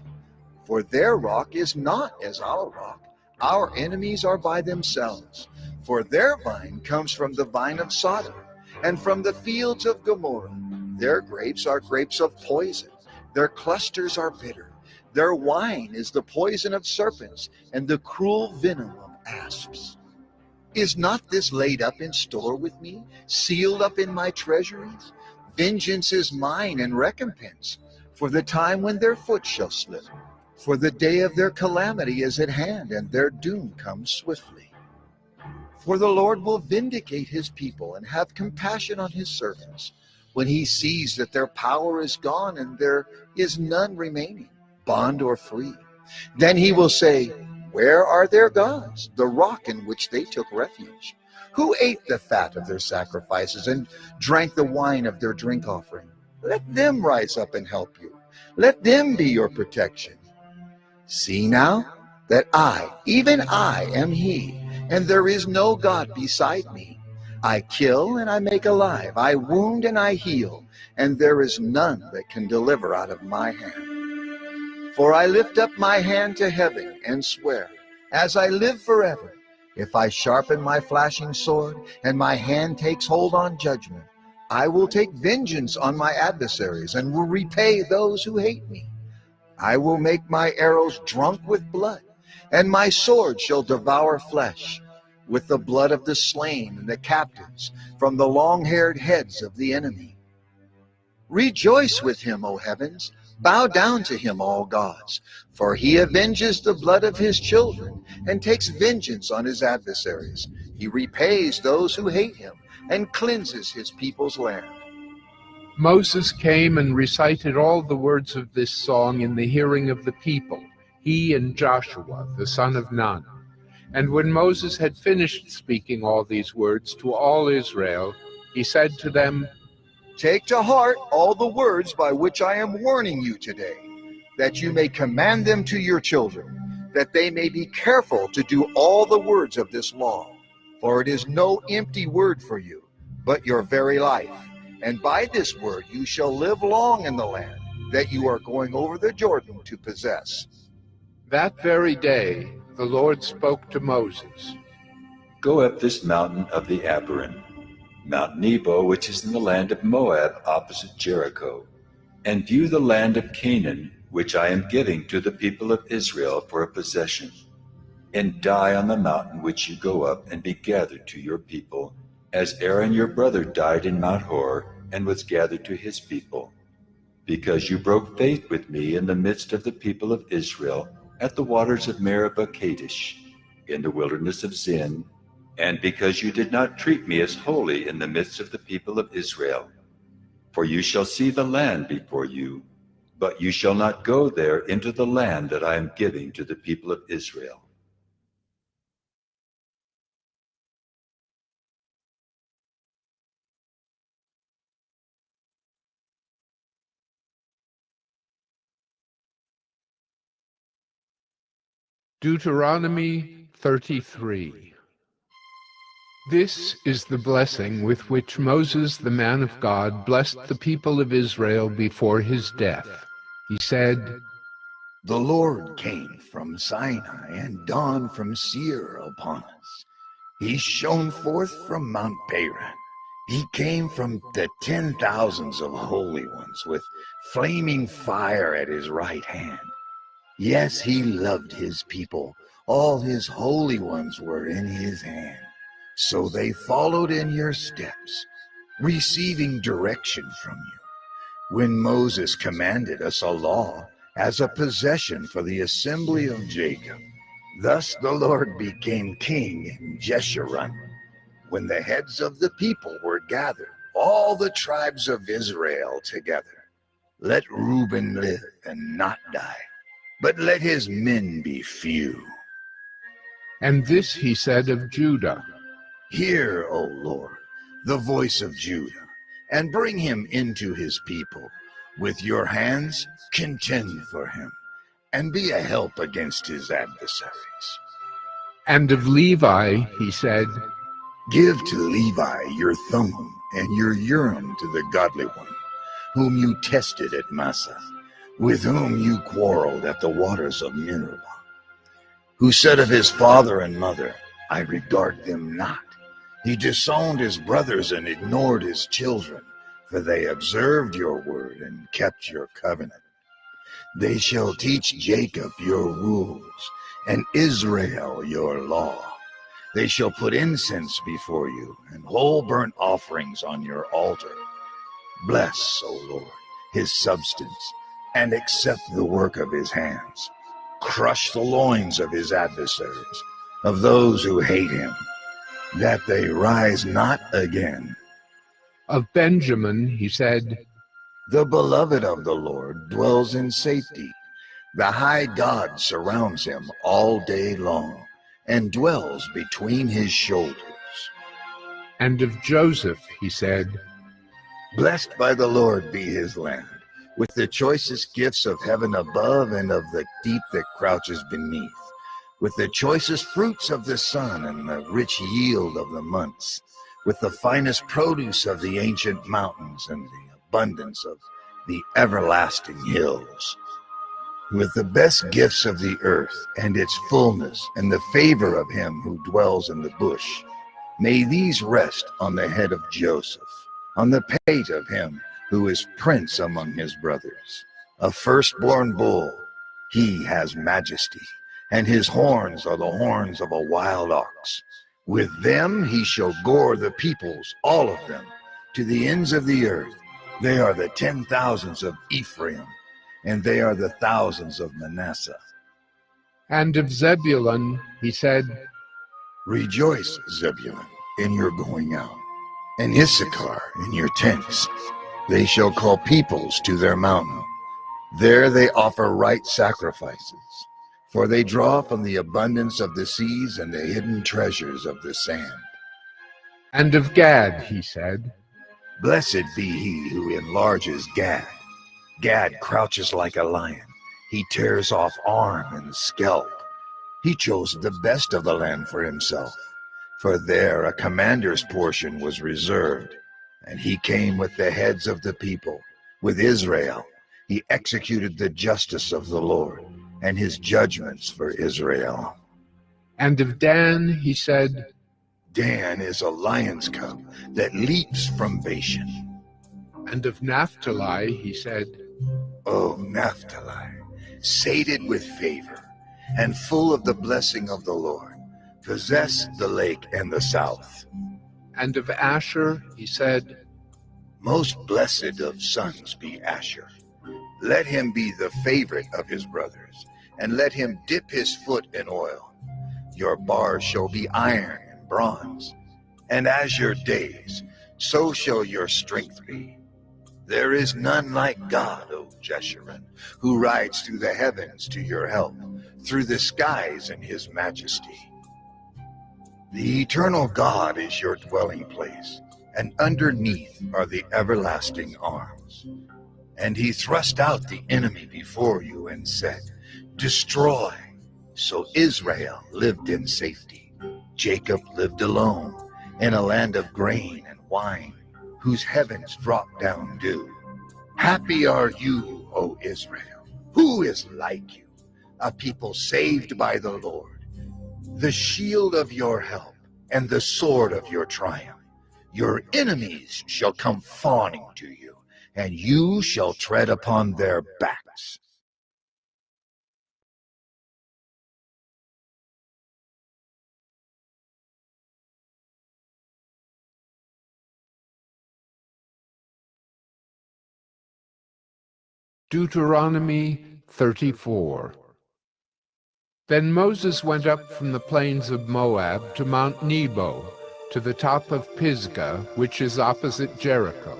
For their rock is not as our rock. Our enemies are by themselves. For their vine comes from the vine of Sodom, and from the fields of Gomorrah. Their grapes are grapes of poison. Their clusters are bitter. Their wine is the poison of serpents, and the cruel venom of asps. Is not this laid up in store with me, sealed up in my treasuries? Vengeance is mine and recompense, for the time when their foot shall slip. For the day of their calamity is at hand, and their doom comes swiftly. For the Lord will vindicate his people and have compassion on his servants, when he sees that their power is gone and there is none remaining, bond or free. Then he will say, where are their gods, the rock in which they took refuge? Who ate the fat of their sacrifices and drank the wine of their drink offering? Let them rise up and help you. Let them be your protection. See now that I, even I, am he, and there is no God beside me. I kill and I make alive. I wound and I heal, and there is none that can deliver out of my hand. For I lift up my hand to heaven and swear, as I live forever, if I sharpen my flashing sword and my hand takes hold on judgment, I will take vengeance on my adversaries and will repay those who hate me. I will make my arrows drunk with blood, and my sword shall devour flesh, with the blood of the slain and the captives, from the long-haired heads of the enemy. Rejoice with him, O heavens. Bow down to him, all gods, for he avenges the blood of his children and takes vengeance on his adversaries. He repays those who hate him and cleanses his people's land. Moses came and recited all the words of this song in the hearing of the people, he and Joshua, the son of Nun. And when Moses had finished speaking all these words to all Israel, he said to them, take to heart all the words by which I am warning you today, that you may command them to your children, that they may be careful to do all the words of this law. For it is no empty word for you, but your very life. And by this word you shall live long in the land that you are going over the Jordan to possess. That very day the Lord spoke to Moses. Go up this mountain of the Abiram, Mount Nebo, which is in the land of Moab opposite Jericho, and view the land of Canaan, which I am giving to the people of Israel for a possession, and die on the mountain which you go up and be gathered to your people, as Aaron your brother died in Mount Hor and was gathered to his people, because you broke faith with me in the midst of the people of Israel at the waters of Meribah Kadesh, in the wilderness of Zin, and because you did not treat me as holy in the midst of the people of Israel. For you shall see the land before you, but you shall not go there into the land that I am giving to the people of Israel. Deuteronomy 33. This is the blessing with which Moses, the man of God, blessed the people of Israel before his death. He said, the Lord came from Sinai and dawned from Seir upon us. He shone forth from Mount Paran. He came from the 10,000s of holy ones with flaming fire at his right hand. Yes, he loved his people. All his holy ones were in his hand. So they followed in your steps, receiving direction from you. When Moses commanded us a law as a possession for the assembly of Jacob. Thus the Lord became king in Jeshurun, when the heads of the people were gathered, all the tribes of Israel together. Let Reuben live and not die, but let his men be few. And this he said of Judah. Hear, O Lord, the voice of Judah, and bring him into his people. With your hands contend for him, and be a help against his adversaries. And of Levi he said, Give to Levi your Thummim and your Urim to the godly one, whom you tested at Massah, with whom you quarreled at the waters of Meribah, who said of his father and mother, I regard them not. He disowned his brothers and ignored his children, for they observed your word and kept your covenant. They shall teach Jacob your rules, and Israel your law. They shall put incense before you, and whole burnt offerings on your altar. Bless, O Lord, his substance, and accept the work of his hands. Crush the loins of his adversaries, of those who hate him, that they rise not again. Of Benjamin he said, The beloved of the Lord dwells in safety. The high God surrounds him all day long, and dwells between his shoulders. And of Joseph he said, Blessed by the Lord be his land, with the choicest gifts of heaven above and of the deep that crouches beneath, with the choicest fruits of the sun and the rich yield of the months, with the finest produce of the ancient mountains and the abundance of the everlasting hills, with the best gifts of the earth and its fullness and the favor of him who dwells in the bush. May these rest on the head of Joseph, on the pate of him who is prince among his brothers. A firstborn bull, he has majesty, and his horns are the horns of a wild ox. With them he shall gore the peoples, all of them, to the ends of the earth. They are the 10,000s of Ephraim, and they are the thousands of Manasseh. And of Zebulun he said, Rejoice, Zebulun, in your going out, and Issachar in your tents. They shall call peoples to their mountain. There they offer right sacrifices, for they draw from the abundance of the seas and the hidden treasures of the sand. And of Gad he said, Blessed be he who enlarges Gad. Gad crouches like a lion. He tears off arm and scalp. He chose the best of the land for himself, for there a commander's portion was reserved, and he came with the heads of the people. With Israel, he executed the justice of the Lord and his judgments for Israel. And of Dan he said, Dan is a lion's cub that leaps from Bashan. And of Naphtali he said, O Naphtali, sated with favor and full of the blessing of the Lord, possess the lake and the south. And of Asher he said, Most blessed of sons be Asher. Let him be the favorite of his brothers, and let him dip his foot in oil. Your bars shall be iron and bronze, and as your days, so shall your strength be. There is none like God, O Jeshurun, who rides through the heavens to your help, through the skies in his majesty. The eternal God is your dwelling place, and underneath are the everlasting arms. And he thrust out the enemy before you and said, Destroy. So Israel lived in safety. Jacob lived alone in a land of grain and wine, whose heavens drop down dew. Happy are you, O Israel. Who is like you? A people saved by the Lord, the shield of your help and the sword of your triumph. Your enemies shall come fawning to you, and you shall tread upon their backs. Deuteronomy 34. Then Moses went up from the plains of Moab to Mount Nebo, to the top of Pisgah, which is opposite Jericho.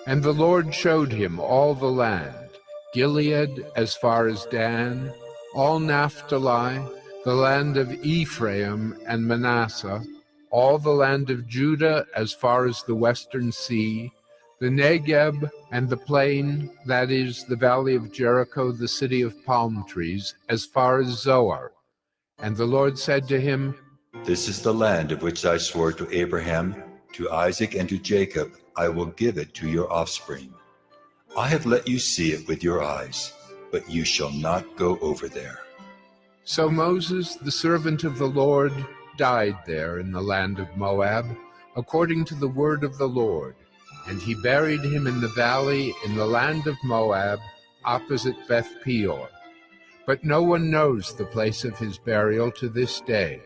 And the Lord showed him all the land, Gilead as far as Dan, all Naphtali, the land of Ephraim and Manasseh, all the land of Judah as far as the western sea, the Negeb and the plain, that is, the valley of Jericho, the city of palm trees, as far as Zoar. And the Lord said to him, This is the land of which I swore to Abraham, to Isaac, and to Jacob. I will give it to your offspring. I have let you see it with your eyes, but you shall not go over there. So Moses, the servant of the Lord, died there in the land of Moab, according to the word of the Lord. And he buried him in the valley in the land of Moab, opposite Beth Peor. But no one knows the place of his burial to this day.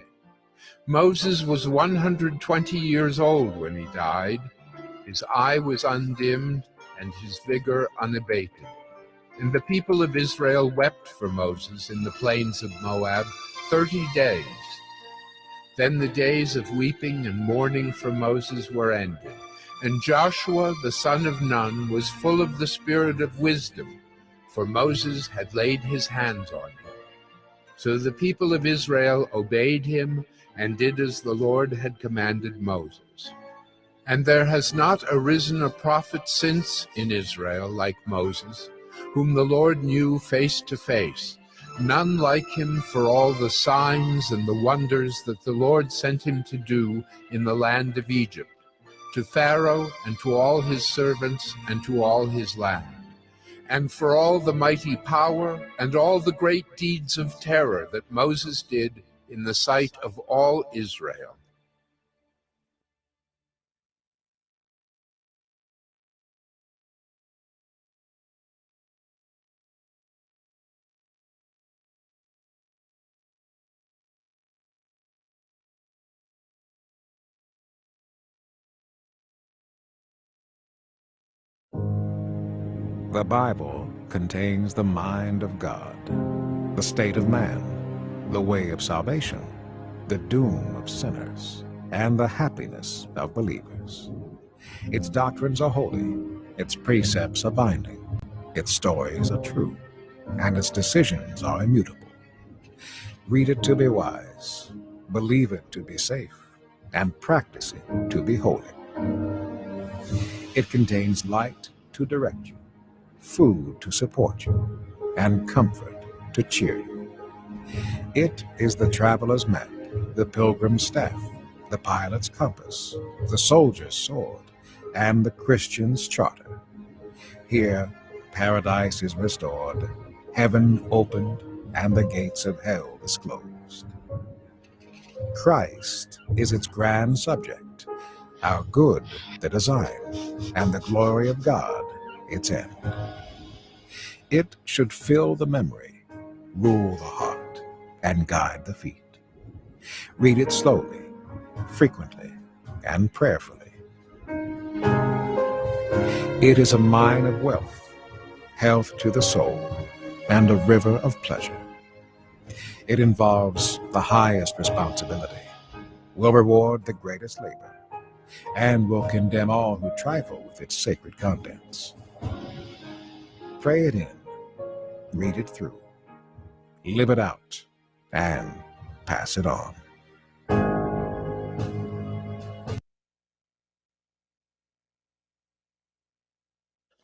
Moses was 120 years old when he died. His eye was undimmed, and his vigor unabated. And the people of Israel wept for Moses in the plains of Moab 30 days. Then the days of weeping and mourning for Moses were ended, and Joshua the son of Nun was full of the spirit of wisdom, for Moses had laid his hands on him. So the people of Israel obeyed him and did as the Lord had commanded Moses. And there has not arisen a prophet since in Israel like Moses, whom the Lord knew face to face, none like him for all the signs and the wonders that the Lord sent him to do in the land of Egypt, to Pharaoh and to all his servants and to all his land, and for all the mighty power and all the great deeds of terror that Moses did in the sight of all Israel. The Bible contains the mind of God, the state of man, the way of salvation, the doom of sinners, and the happiness of believers. Its doctrines are holy, its precepts are binding, its stories are true, and its decisions are immutable. Read it to be wise, believe it to be safe, and practice it to be holy. It contains light to direct you, food to support you, and comfort to cheer you. It is the traveler's map, the pilgrim's staff, the pilot's compass, the soldier's sword, and the Christian's charter. Here, paradise is restored, heaven opened, and the gates of hell disclosed. Christ is its grand subject, our good the design, and the glory of God its end. It should fill the memory, rule the heart, and guide the feet. Read it slowly, frequently, and prayerfully. It is a mine of wealth, health to the soul, and a river of pleasure. It involves the highest responsibility, will reward the greatest labor, and will condemn all who trifle with its sacred contents. Pray it in, read it through, live it out, and pass it on.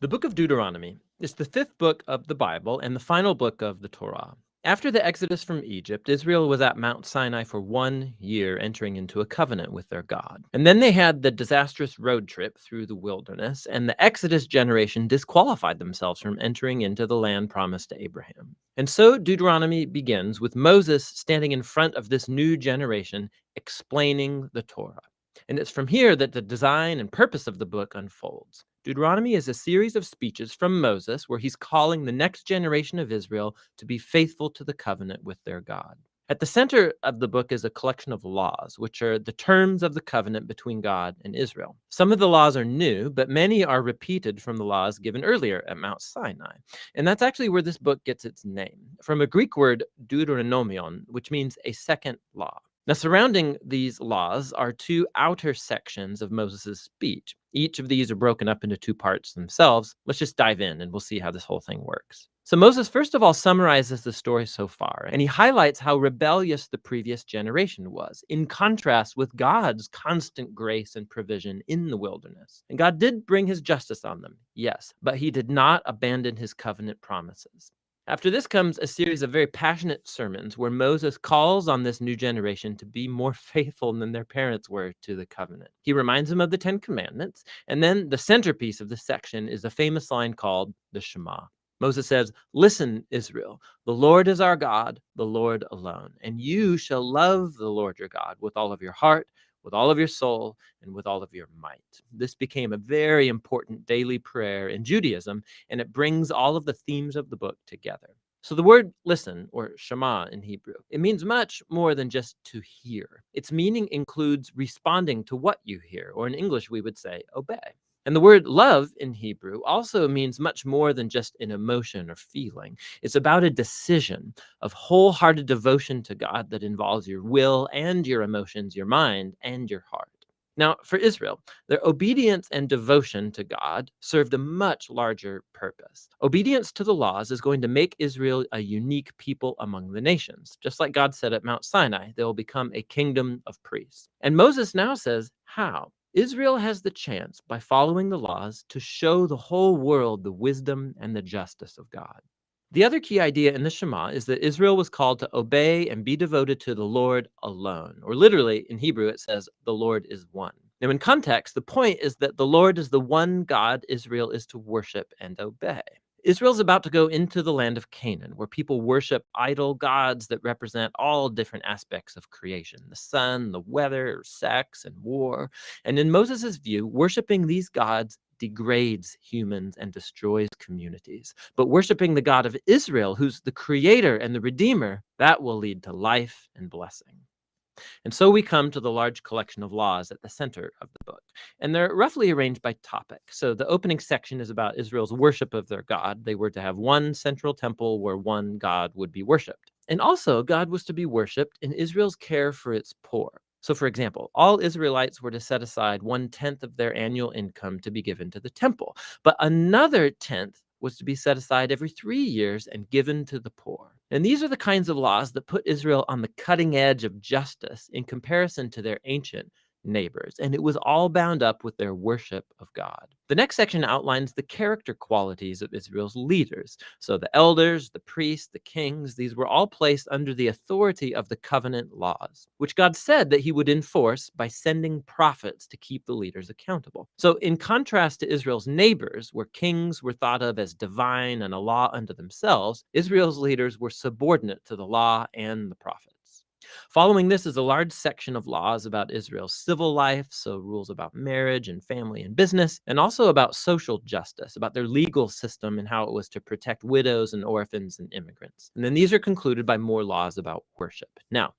The Book of Deuteronomy is the fifth book of the Bible and the final book of the Torah. After the exodus from Egypt, Israel was at Mount Sinai for 1 year, entering into a covenant with their God. And then they had the disastrous road trip through the wilderness, and the Exodus generation disqualified themselves from entering into the land promised to Abraham. And so Deuteronomy begins with Moses standing in front of this new generation, explaining the Torah. And it's from here that the design and purpose of the book unfolds. Deuteronomy is a series of speeches from Moses where he's calling the next generation of Israel to be faithful to the covenant with their God. At the center of the book is a collection of laws, which are the terms of the covenant between God and Israel. Some of the laws are new, but many are repeated from the laws given earlier at Mount Sinai. And that's actually where this book gets its name, from a Greek word, deuteronomion, which means a second law. Now, surrounding these laws are two outer sections of Moses' speech. Each of these are broken up into two parts themselves. Let's just dive in and we'll see how this whole thing works. So Moses, first of all, summarizes the story so far, and he highlights how rebellious the previous generation was, in contrast with God's constant grace and provision in the wilderness. And God did bring his justice on them, yes, but he did not abandon his covenant promises. After this comes a series of very passionate sermons where Moses calls on this new generation to be more faithful than their parents were to the covenant. He reminds them of the 10 Commandments, and then the centerpiece of this section is a famous line called the Shema. Moses says, "Listen, Israel, the Lord is our God, the Lord alone, and you shall love the Lord your God with all of your heart, with all of your soul, and with all of your might." This became a very important daily prayer in Judaism, and it brings all of the themes of the book together. So the word listen, or Shema in Hebrew, it means much more than just to hear. Its meaning includes responding to what you hear, or in English we would say obey. And the word love in Hebrew also means much more than just an emotion or feeling. It's about a decision of wholehearted devotion to God that involves your will and your emotions, your mind and your heart. Now, for Israel, their obedience and devotion to God served a much larger purpose. Obedience to the laws is going to make Israel a unique people among the nations. Just like God said at Mount Sinai, they will become a kingdom of priests. And Moses now says, how? Israel has the chance, by following the laws, to show the whole world the wisdom and the justice of God. The other key idea in the Shema is that Israel was called to obey and be devoted to the Lord alone. Or literally, in Hebrew, it says, the Lord is one. Now, in context, the point is that the Lord is the one God Israel is to worship and obey. Israel's about to go into the land of Canaan, where people worship idol gods that represent all different aspects of creation: the sun, the weather, sex, and war. And in Moses' view, worshiping these gods degrades humans and destroys communities. But worshiping the God of Israel, who's the creator and the redeemer, that will lead to life and blessing. And so we come to the large collection of laws at the center of the book. And they're roughly arranged by topic. So the opening section is about Israel's worship of their God. They were to have one central temple where one God would be worshipped. And also, God was to be worshipped in Israel's care for its poor. So, for example, all Israelites were to set aside 1/10 of their annual income to be given to the temple, but another 10th was to be set aside every 3 years and given to the poor. And these are the kinds of laws that put Israel on the cutting edge of justice in comparison to their ancient neighbors. And it was all bound up with their worship of God. The next section outlines the character qualities of Israel's leaders. So the elders, the priests, the kings, these were all placed under the authority of the covenant laws, which God said that he would enforce by sending prophets to keep the leaders accountable. So in contrast to Israel's neighbors, where kings were thought of as divine and a law unto themselves, Israel's leaders were subordinate to the law and the prophets. Following this is a large section of laws about Israel's civil life, so rules about marriage and family and business, and also about social justice, about their legal system and how it was to protect widows and orphans and immigrants. And then these are concluded by more laws about worship. Now,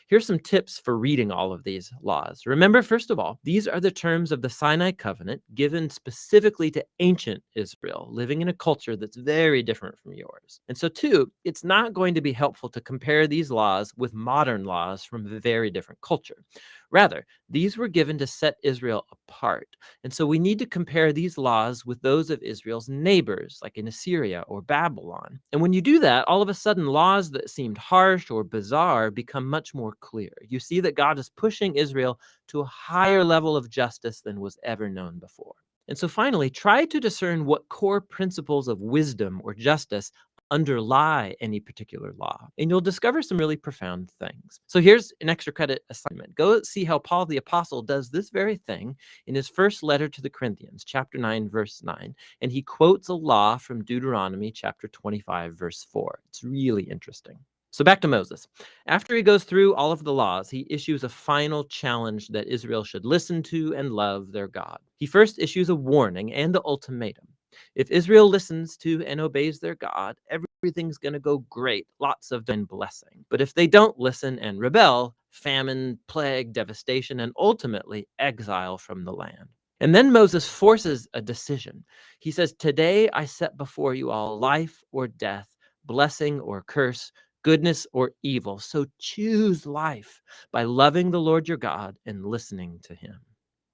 here's some tips for reading all of these laws. Remember, first of all, these are the terms of the Sinai covenant given specifically to ancient Israel, living in a culture that's very different from yours. And so, two, it's not going to be helpful to compare these laws with modern laws from a very different culture. Rather, these were given to set Israel apart. And so we need to compare these laws with those of Israel's neighbors, like in Assyria or Babylon. And when you do that, all of a sudden, laws that seemed harsh or bizarre become much more clear. You see that God is pushing Israel to a higher level of justice than was ever known before. And so finally, try to discern what core principles of wisdom or justice underlie any particular law, and you'll discover some really profound things. So here's an extra credit assignment. Go see how Paul the Apostle does this very thing in his first letter to the Corinthians, chapter 9, verse 9, and he quotes a law from Deuteronomy chapter 25, verse 4. It's really interesting. So back to Moses. After he goes through all of the laws, he issues a final challenge that Israel should listen to and love their God. He first issues a warning and an ultimatum. If Israel listens to and obeys their God, every everything's going to go great, lots of divine blessing. But if they don't listen and rebel, famine, plague, devastation, and ultimately exile from the land. And then Moses forces a decision. He says, "Today I set before you all life or death, blessing or curse, goodness or evil. So choose life by loving the Lord your God and listening to him."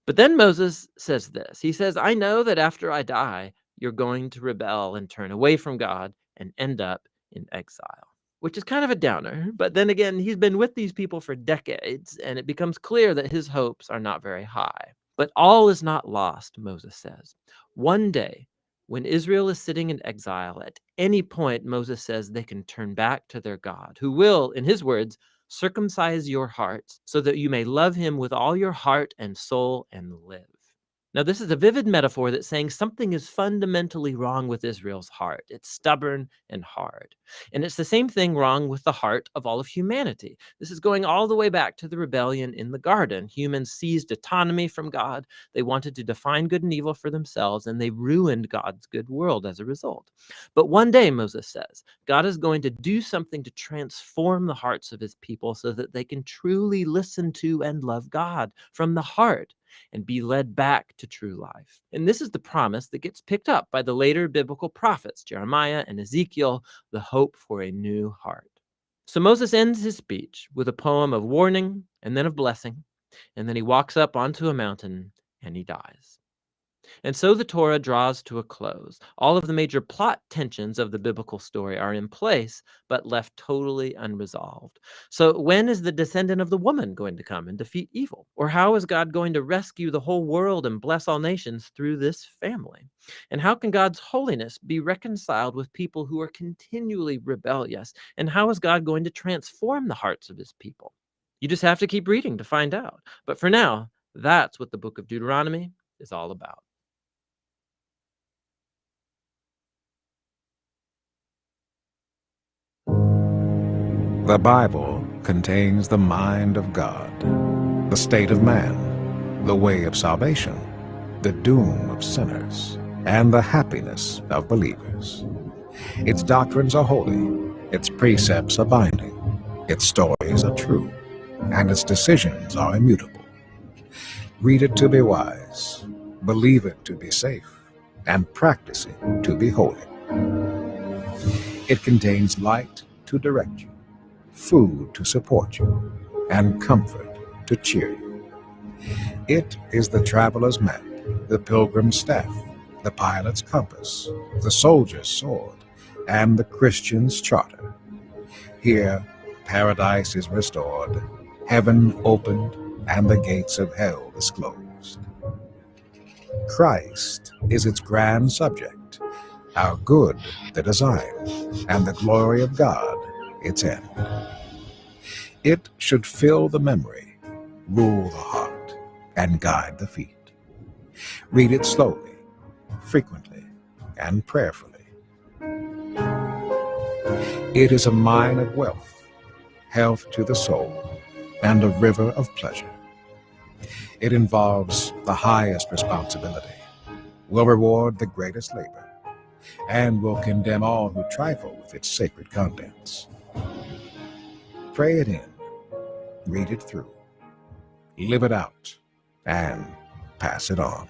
But then Moses says this. He says, "I know that after I die, you're going to rebel and turn away from God and end up in exile," which is kind of a downer. But then again, he's been with these people for decades, and it becomes clear that his hopes are not very high. But all is not lost, Moses says. One day, when Israel is sitting in exile, at any point, Moses says they can turn back to their God, who will, in his words, circumcise your hearts so that you may love him with all your heart and soul and live. Now, this is a vivid metaphor that's saying something is fundamentally wrong with Israel's heart. It's stubborn and hard. And it's the same thing wrong with the heart of all of humanity. This is going all the way back to the rebellion in the garden. Humans seized autonomy from God. They wanted to define good and evil for themselves, and they ruined God's good world as a result. But one day, Moses says, God is going to do something to transform the hearts of his people so that they can truly listen to and love God from the heart and be led back to true life. And this is the promise that gets picked up by the later biblical prophets, Jeremiah and Ezekiel, the hope for a new heart. So Moses ends his speech with a poem of warning and then of blessing, and then he walks up onto a mountain and he dies. And so the Torah draws to a close. All of the major plot tensions of the biblical story are in place, but left totally unresolved. So when is the descendant of the woman going to come and defeat evil? Or how is God going to rescue the whole world and bless all nations through this family? And how can God's holiness be reconciled with people who are continually rebellious? And how is God going to transform the hearts of his people? You just have to keep reading to find out. But for now, that's what the book of Deuteronomy is all about. The Bible contains the mind of God, the state of man, the way of salvation, the doom of sinners, and the happiness of believers. Its doctrines are holy, its precepts are binding, its stories are true, and its decisions are immutable. Read it to be wise, believe it to be safe, and practice it to be holy. It contains light to direct you, food to support you, and comfort to cheer you. It is the traveler's map, the pilgrim's staff, the pilot's compass, the soldier's sword, and the Christian's charter. Here, paradise is restored, heaven opened, and the gates of hell disclosed. Christ is its grand subject, our good the design, and the glory of God its end. It should fill the memory, rule the heart, and guide the feet. Read it slowly, frequently, and prayerfully. It is a mine of wealth, health to the soul, and a river of pleasure. It involves the highest responsibility, will reward the greatest labor, and will condemn all who trifle with its sacred contents. Pray it in, read it through, live it out, and pass it on.